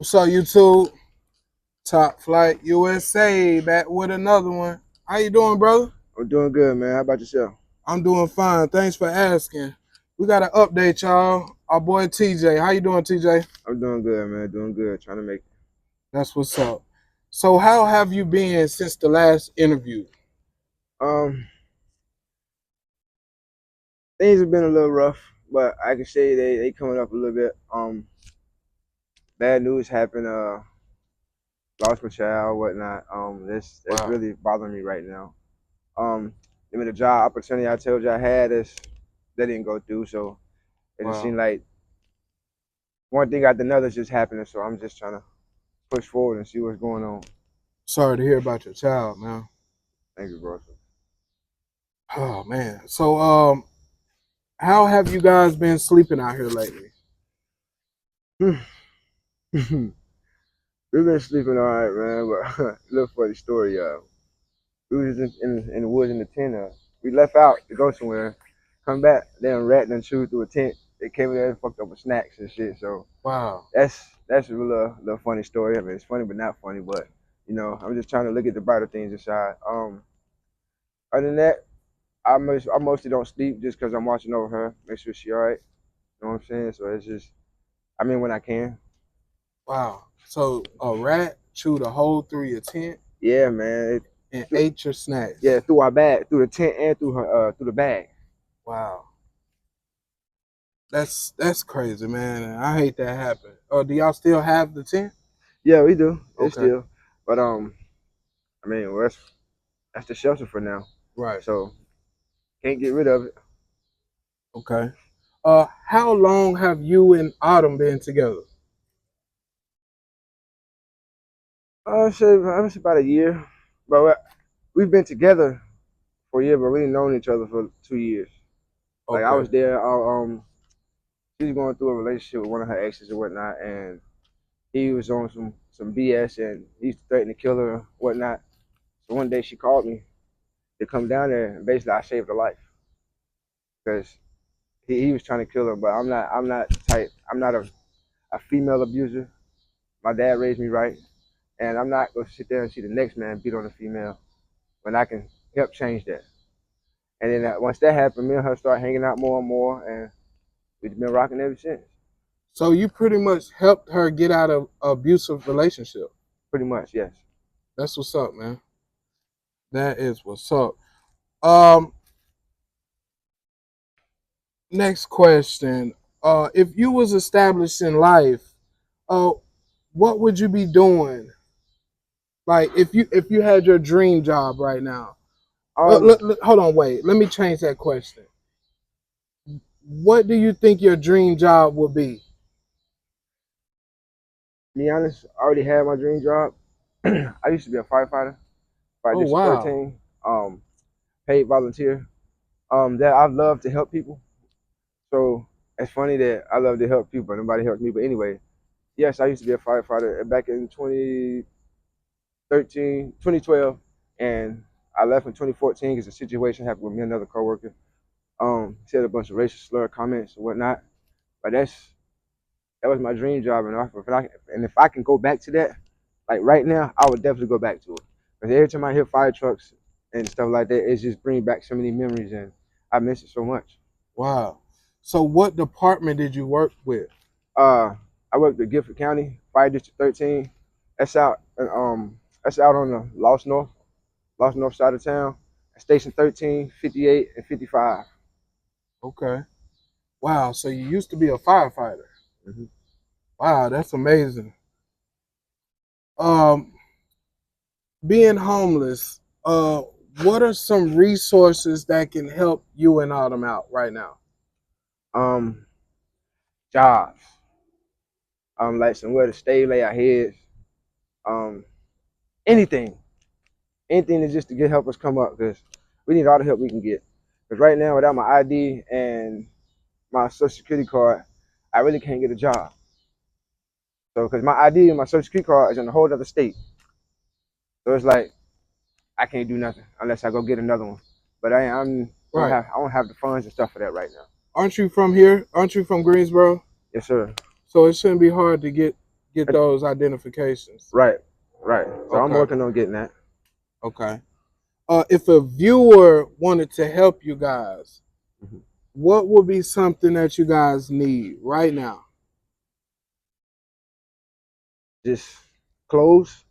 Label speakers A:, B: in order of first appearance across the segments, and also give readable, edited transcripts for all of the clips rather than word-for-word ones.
A: So YouTube, Top Flight USA, back with another one. How you doing, brother?
B: I'm doing good, man. How about yourself?
A: I'm doing fine. Thanks for asking. We got to update y'all. Our boy TJ. How you doing, TJ?
B: I'm doing good, man. Doing good. Trying to make it.
A: That's what's up. So how have you been since the last interview?
B: Um, Things have been a little rough, but I can say they coming up a little bit. Bad news happened. Lost my child, whatnot. That's
A: Wow.
B: really bothering me right now. I mean, the job opportunity I told you I had is that didn't go through, so it just
A: Wow.
B: seemed like one thing after another is just happening. So I'm just trying to push forward and see what's going on.
A: Sorry to hear about your child, man.
B: Thank you, bro.
A: Oh man. So how have you guys been sleeping out here lately?
B: We've been sleeping all right, man. But little funny story. We was in the woods in the tent. We left out to go somewhere. Come back, damn rat done chewed through a tent. They came in there and fucked up with snacks and shit. So
A: Wow.
B: that's a little funny story. I mean, it's funny but not funny. But I'm just trying to look at the brighter things inside. Other than that, I mostly don't sleep just because I'm watching over her, make sure she all right. You know what I'm saying? So it's just when I can.
A: Wow. So a rat chewed a hole through your tent
B: Yeah, man.
A: and ate your snacks.
B: Yeah, through our bag, through the tent and through her through the bag.
A: Wow. That's crazy, man. And I hate that happen. Do y'all still have the tent?
B: Yeah, we do. It's
A: Okay.
B: still, but I mean, well, that's the shelter for now.
A: Right.
B: So can't get rid of it.
A: Okay. How long have you and Autumn been together?
B: I say about a year, but we've been together for a year, but we've known each other for 2 years. Like I
A: Okay.
B: was there. She was going through a relationship with one of her exes and whatnot, and he was on some BS, and he used to threaten to kill her and whatnot. So one day she called me to come down there, and basically I saved her life because he was trying to kill her. But I'm not the type. I'm not a female abuser. My dad raised me right, and I'm not gonna sit there and see the next man beat on a female when I can help change that. And then once that happened, me and her started hanging out more and more, and we've been rocking ever since.
A: So you pretty much helped her get out of an abusive relationship.
B: Pretty much, yes.
A: That's what's up, man. That is what's up. Um, Next question. If you was established in life, uh, what would you be doing? Like if you had your dream job right now.
B: Um,
A: Hold on, wait. Let me change that question. What do you think your dream job would be?
B: to be honest, I already had my dream job. I used to be a firefighter, Fire
A: Oh
B: District
A: wow.
B: 13, paid volunteer. That I love to help people. So it's funny that I love to help people, but nobody helps me. But anyway, yes, I used to be a firefighter back in 2013, 2012, and I left in 2014 because a situation happened with me and another coworker. Said a bunch of racist slur comments and whatnot. But that was my dream job, and if I can go back to that, like right now, I would definitely go back to it. Because every time I hear fire trucks and stuff like that, it just brings back so many memories, and I miss it so much.
A: Wow. So what department did you work with?
B: Uh, I worked at Guilford County Fire District 13. That's out on the Lost North side of town. Station 13, 58, and 55.
A: Okay. Wow. So you used to be a firefighter.
B: Mhm.
A: Wow, that's amazing. Um, Being homeless, what are some resources that can help you and Autumn out right now?
B: Um, Jobs. Like somewhere to stay, lay our heads. Um, anything. Anything is just to get help us come up because we need all the help we can get. Because right now, without my ID and my social security card, I really can't get a job. So, because my ID and my social security card is in a whole other state, so it's like I can't do nothing unless I go get another one. But
A: Right.
B: I don't have the funds and stuff for that right now.
A: Aren't you from here? Aren't you from Greensboro?
B: Yes, sir.
A: So it shouldn't be hard to get get those identifications.
B: Right, right. So I'm
A: Okay,
B: working on getting that.
A: okay. If a viewer wanted to help you guys,
B: Mhm.
A: what would be something that you guys need right now?
B: Just clothes,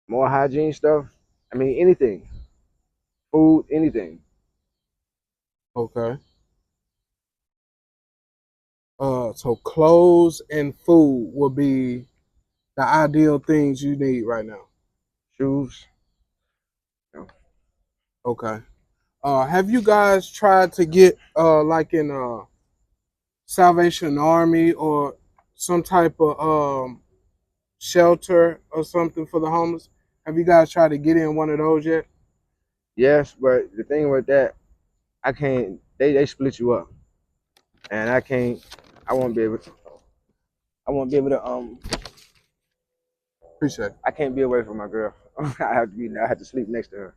B: more hygiene stuff. I mean, anything, food, anything.
A: Okay. So clothes and food will be the ideal things you need right now.
B: Shoes. You know.
A: Okay. Have you guys tried to get like in Salvation Army or some type of shelter or something for the homeless? Have you guys tried to get in one of those yet?
B: Yes, but the thing with that, I can't. They split you up, and I can't. I won't be able. To, I won't be able to.
A: Appreciate it.
B: I can't be away from my girl. I have to be. I have to sleep next to her.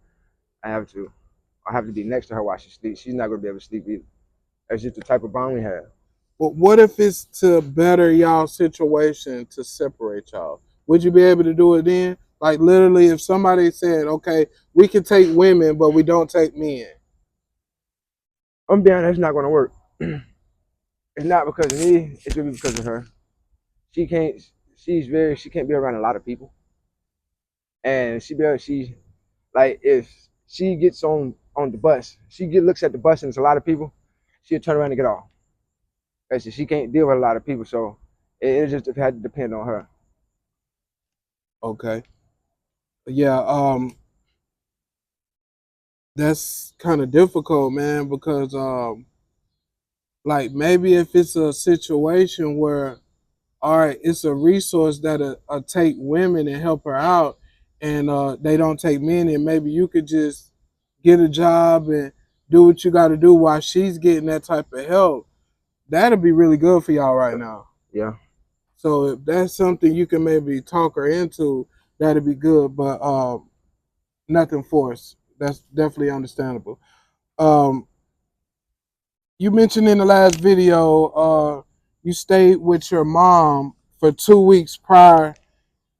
B: I have to. I have to be next to her while she sleeps. She's not gonna be able to sleep either. That's just the type of bond we have.
A: But what if it's to better y'all situation to separate y'all? Would you be able to do it then? Like literally, if somebody said, "Okay, we can take women, but we don't take men."
B: I'm being honest, it's not gonna work. It's not because of me. It's gonna be because of her. She can't. She's very. She can't be around a lot of people, and she like if she gets on the bus, looks at the bus and it's a lot of people, she'll turn around and get off. Because she can't deal with a lot of people, so it just had to depend on her.
A: Okay. Yeah. That's kind of difficult, man, because like maybe if it's a situation where all right, it's a resource that take women and help her out, and they don't take men, and maybe you could just get a job and do what you got to do while she's getting that type of help. That'll be really good for y'all right now.
B: Yeah.
A: So if that's something you can maybe talk her into, that'd be good. But nothing forced. That's definitely understandable. Um, you mentioned in the last video, you stayed with your mom for 2 weeks prior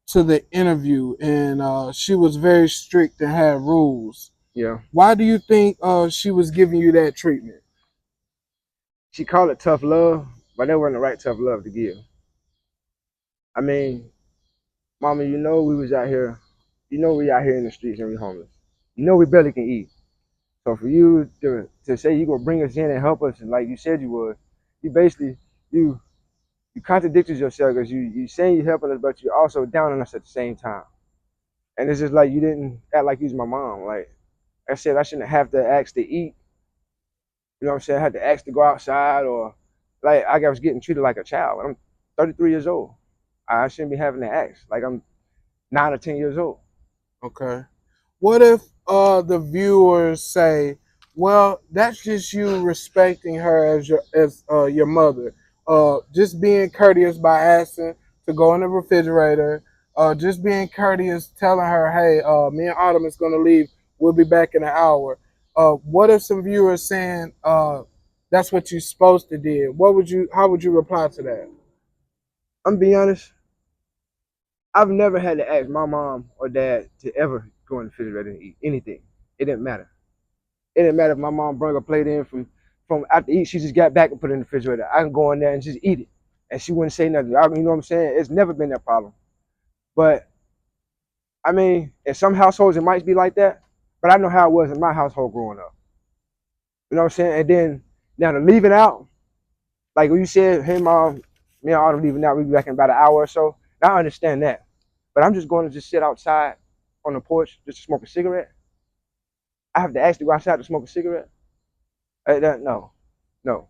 A: to the interview, and she was very strict and had rules.
B: Yeah.
A: Why do you think she was giving you that treatment?
B: She called it tough love, but that wasn't the right tough love to give. I mean, mama, you know we was out here, you know we out here in the streets and we homeless. You know we barely can eat. So for you to say you gonna bring us in and help us, and like you said you would, you basically you you contradicted yourself because you saying you helping us, but you're also down on us at the same time. And it's just like you didn't act like you was my mom. Like I said, I shouldn't have to ask to eat. You know what I'm saying? I had to ask to go outside or like I was getting treated like a child. I'm 33 years old. I shouldn't be having to ask. Like I'm 9 or 10 years old.
A: Okay. What if the viewers say, "Well, that's just you respecting her as your mother, just being courteous by asking to go in the refrigerator, just being courteous, telling her, hey, me and Autumn is gonna leave. We'll be back in an hour." What if some viewers saying, "That's what you're supposed to do"? What would you? How would you reply to that?
B: I'm being honest. I've never had to ask my mom or dad to ever go in the refrigerator and eat anything. It didn't matter. It didn't matter if my mom brought a plate in from after eat. She just got back and put it in the refrigerator. I can go in there and just eat it, and she wouldn't say nothing. You know what I'm saying? It's never been that problem. But I mean, in some households it might be like that. But I know how it was in my household growing up. You know what I'm saying? And then now to leave it out, like when you said, hey mom, me and Autumn leaving out, we'll be back in about an hour or so. Now I understand that. But I'm just going to just sit outside on the porch just to smoke a cigarette. I have to ask to go outside to smoke a cigarette. No, no.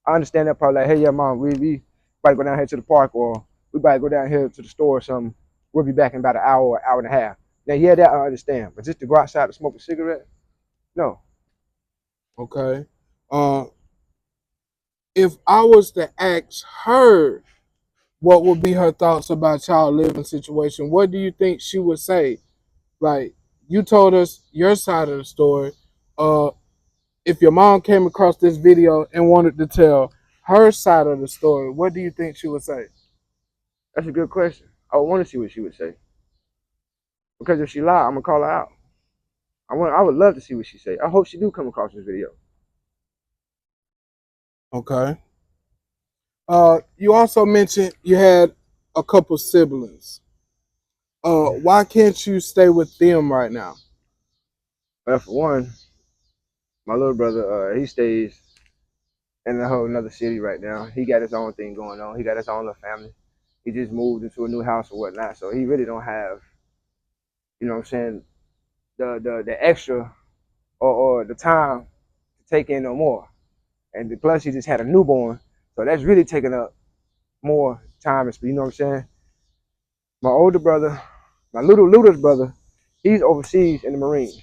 B: I understand that part. Like, hey, yeah, mom, we about to go down here to the park, or we about to go down here to the store or something. We'll be back in about an hour or hour and a half. Now, yeah, that I understand. But just to go outside to smoke a cigarette, no.
A: Okay. Uh, if I was to ask her what would be her thoughts about y'all living situation, what do you think she would say? Like, you told us your side of the story. Uh, if your mom came across this video and wanted to tell her side of the story, what do you think she would say?
B: That's a good question. I would want to see what she would say because if she lied, I'm gonna call her out. I would love to see what she say. I hope she do come across this video.
A: Okay. You also mentioned you had a couple siblings. Why can't you stay with them right now?
B: But for one, my little brother, he stays in a whole another city right now. He got his own thing going on. He got his own little family. He just moved into a new house or whatnot, so he really don't have, you know what I'm saying, the extra or the time to take in no more. And plus, he just had a newborn, so that's really taking up more time. You know what I'm saying? My older brother, my littlest brother, he's overseas in the Marines,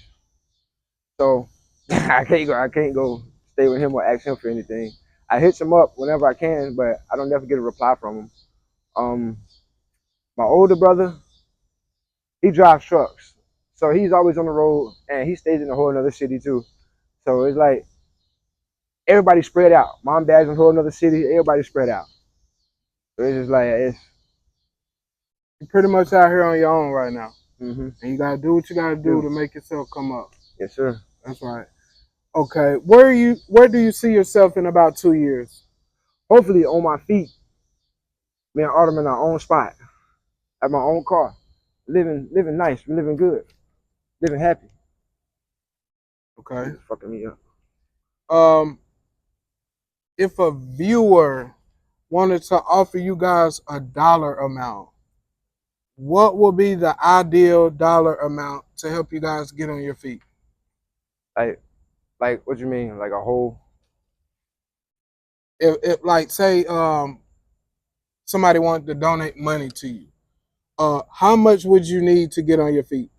B: so I can't go stay with him or ask him for anything. I hit him up whenever I can, but I don't never get a reply from him. Um, my older brother, he drives trucks, so he's always on the road, and he stays in a whole another city too. So it's like everybody spread out. Mom, dad's in a whole another city. Everybody spread out. So it's just like it's.
A: You're pretty much out here on your own right now,
B: Mm-hmm.
A: and you gotta do what you gotta do
B: Do.
A: to make yourself come up.
B: Yes, sir.
A: That's right. Okay. Where do you see yourself in about 2 years?
B: Hopefully on my feet, me and Autumn in our own spot, at my own car, living nice, living good, living happy.
A: Okay.
B: This is fucking me up.
A: Um, if a viewer wanted to offer you guys a dollar amount, what would be the ideal dollar amount to help you guys get on your feet?
B: Like what you mean? Like a whole?
A: If like say somebody wanted to donate money to you, how much would you need to get on your feet?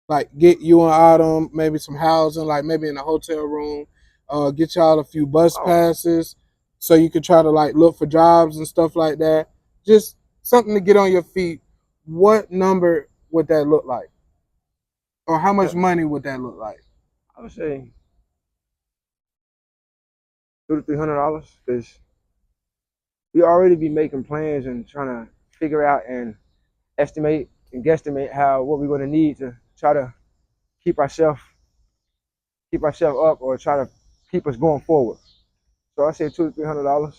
A: Like get you and Autumn maybe some housing, like maybe in a hotel room, get y'all a few bus
B: Oh,
A: passes so you could try to like look for jobs and stuff like that. Just something to get on your feet. What number would that look like? Or how much
B: yeah.
A: money would that look like?
B: I would say $200 to $300 because we already be making plans and trying to figure out and estimate and guesstimate how what we're going to need to try to keep ourselves up or try to keep us going forward. So I say $200 to $300.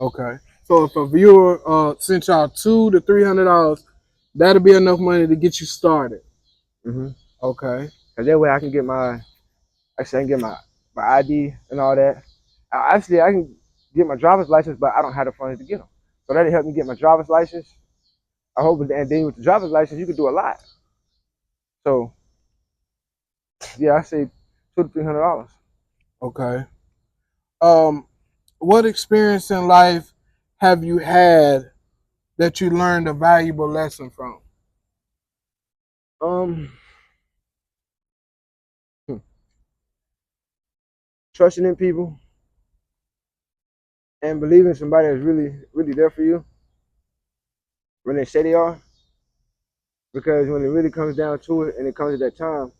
A: Okay. So if a viewer sent y'all $200 to $300, that'll be enough money to get you started.
B: Mm-hmm.
A: Okay.
B: Cause that way I can get I can get my ID and all that. Actually, I can get my driver's license, but I don't have the funds to get them. So that'll help me get my driver's license. I hope, and then with the driver's license, you can do a lot. So yeah, I say $200 to $300.
A: Okay. Um, what experience in life have you had that you learned a valuable lesson from?
B: Um, trusting in people and believing somebody is really there for you when they say they are. Because when it really comes down to it, and it comes at that time,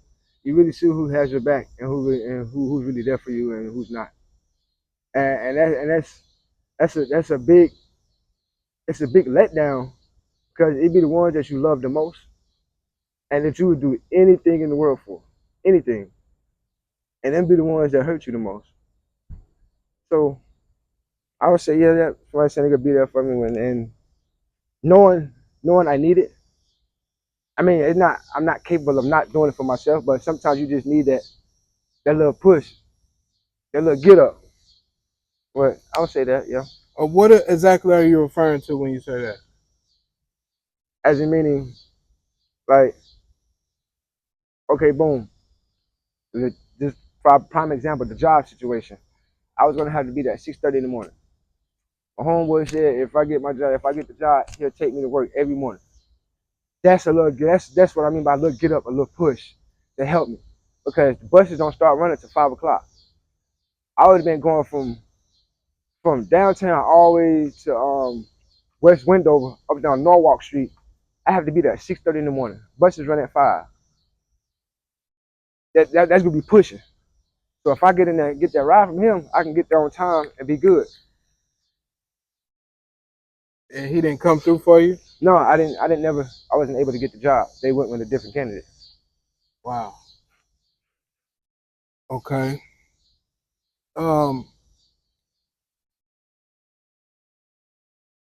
B: you really see who has your back and who's really there for you and who's not. And that's a big it's a big letdown because it be the ones that you love the most and that you would do anything in the world for, anything, and then be the ones that hurt you the most. So I would say, yeah, that somebody saying they could be there for me when and knowing I need it. I mean, it's not I'm not capable of not doing it for myself, but sometimes you just need that little push, that little get up. But I would say that, yeah.
A: What exactly are you referring to when you say that?
B: As in meaning, like, okay, boom. Just for a prime example, the job situation. I was gonna have to be there at 6:30 in the morning. My homeboy said if I get the job, he'll take me to work every morning. That's what I mean by a little get up, a little push to help me. Because the buses don't start running till 5 o'clock. I would have been going from downtown all the way to West Wendover up down Norwalk Street. I have to be there at 6:30 in the morning. Buses run at 5. That's gonna be pushing. So if I get in there and get that ride from him, I can get there on time and be good.
A: And he didn't come through for you?
B: No, I didn't. I wasn't able to get the job. They went with a different candidate.
A: Wow. Okay. Um,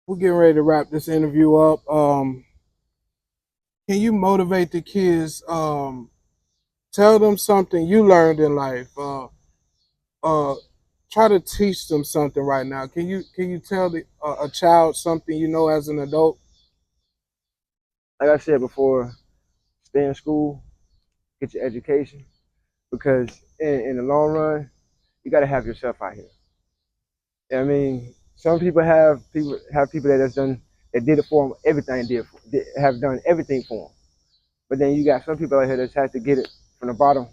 A: we're getting ready to wrap this interview up. Can you motivate the kids? Tell them something you learned in life. Uh, try to teach them something right now. Can you tell a child something you know as an adult?
B: Like I said before, stay in school, get your education, because in the long run, you got to have yourself out here. I mean, some people that has done that did it for them. Everything have done everything for them. But then you got some people out here that had to get it from the bottom,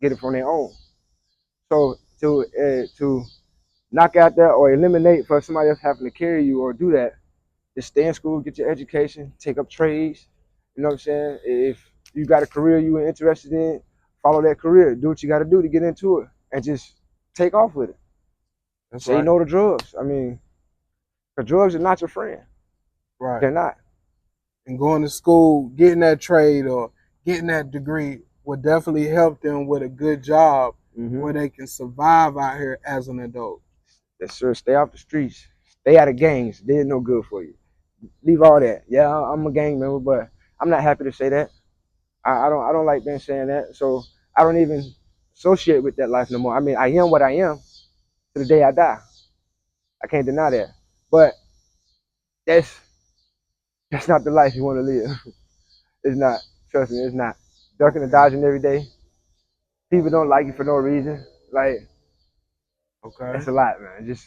B: get it from their own. So to knock out that or eliminate for somebody else having to carry you or do that, just stay in school, get your education, take up trades. You know what I'm saying? If you got a career you are interested in, follow that career. Do what you got to do to get into it, and just take off with it.
A: That's
B: Say
A: right.
B: no to drugs. I mean, because drugs are not your friend.
A: Right.
B: They're not.
A: And going to school, getting that trade or getting that degree will definitely help them with a good job
B: Mm-hmm.
A: where they can survive out here as an adult.
B: Yes, sir. Stay off the streets. Stay out of gangs. They're no good for you. Leave all that. Yeah, I'm a gang member, but I'm not happy to say that. I don't like being saying that. So I don't even associate with that life no more. I mean, I am what I am to the day I die. I can't deny that. But that's that's not the life you want to live. It's not. Trust me, it's not. Ducking and
A: Okay.
B: dodging every day. People don't like you for no reason. Like,
A: Okay.
B: that's a lot, man. Just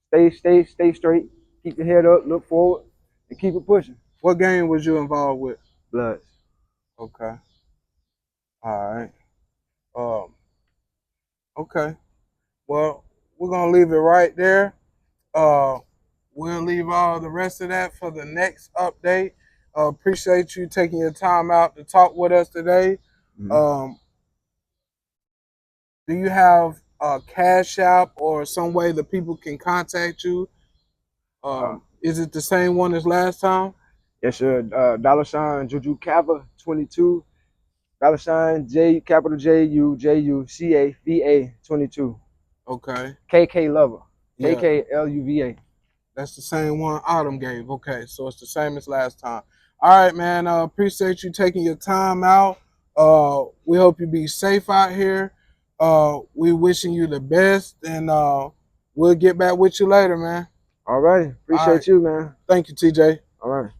B: stay straight. Keep your head up. Look forward, and keep it pushing.
A: What game was you involved with?
B: Bloods.
A: Okay. All right. Um. Okay. Well, we're gonna leave it right there. Uh, we'll leave all the rest of that for the next update. Appreciate you taking your time out to talk with us today.
B: Mm-hmm.
A: Um, do you have a cash app or some way that people can contact you?
B: Uh,
A: Is it the same one as last time?
B: yes, sir. $ Juju Kava 22. $ J capital JUJUCAVA 22.
A: Okay.
B: KK Lover.
A: Yeah,
B: KKLUVA.
A: that's the same one Autumn gave. Okay, so it's the same as last time. All right, man. Appreciate you taking your time out. We hope you be safe out here. We wishing you the best, and we'll get back with you later, man.
B: All right.
A: All
B: Appreciate
A: right.
B: you, man.
A: Thank you, TJ.
B: All right.